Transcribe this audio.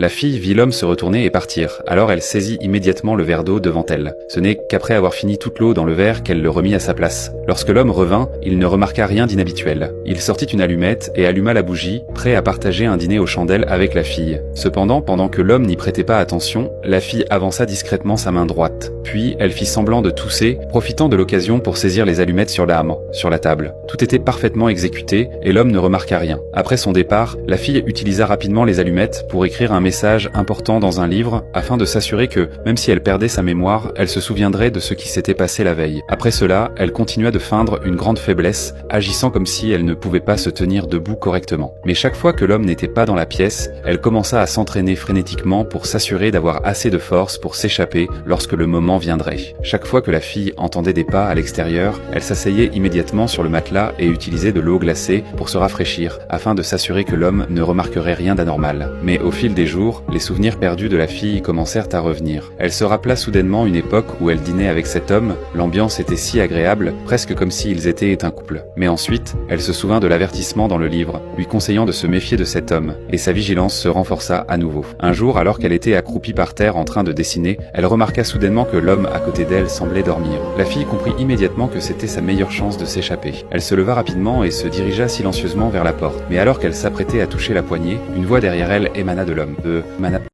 La fille vit l'homme se retourner et partir, alors elle saisit immédiatement le verre d'eau devant elle. Ce n'est qu'après avoir fini toute l'eau dans le verre qu'elle le remit à sa place. Lorsque l'homme revint, il ne remarqua rien d'inhabituel. Il sortit une allumette et alluma la bougie, prêt à partager un dîner aux chandelles avec la fille. Cependant, pendant que l'homme n'y prêtait pas attention, la fille avança discrètement sa main droite. Puis, elle fit semblant de tousser, profitant de l'occasion pour saisir les allumettes sur la table. Tout était parfaitement exécuté et l'homme ne remarqua rien. Après son départ, la fille utilisa rapidement les allumettes pour écrire un message important dans un livre afin de s'assurer que, même si elle perdait sa mémoire, elle se souviendrait de ce qui s'était passé la veille. Après cela, elle continua de feindre une grande faiblesse, agissant comme si elle ne pouvait pas se tenir debout correctement. Mais chaque fois que l'homme n'était pas dans la pièce, elle commença à s'entraîner frénétiquement pour s'assurer d'avoir assez de force pour s'échapper lorsque le moment viendrait. Chaque fois que la fille entendait des pas à l'extérieur, elle s'asseyait immédiatement sur le matelas et utilisait de l'eau glacée pour se rafraîchir, afin de s'assurer que l'homme ne remarquerait rien d'anormal. Mais au fil des jours, les souvenirs perdus de la fille commencèrent à revenir. Elle se rappela soudainement une époque où elle dînait avec cet homme, l'ambiance était si agréable, presque comme s'ils étaient un couple. Mais ensuite, elle se souvint de l'avertissement dans le livre, lui conseillant de se méfier de cet homme, et sa vigilance se renforça à nouveau. Un jour, alors qu'elle était accroupie par terre en train de dessiner, elle remarqua soudainement que l'homme à côté d'elle semblait dormir. La fille comprit immédiatement que c'était sa meilleure chance de s'échapper. Elle se leva rapidement et se dirigea silencieusement vers la porte. Mais alors qu'elle s'apprêtait à toucher la poignée, une voix derrière elle émana de l'homme.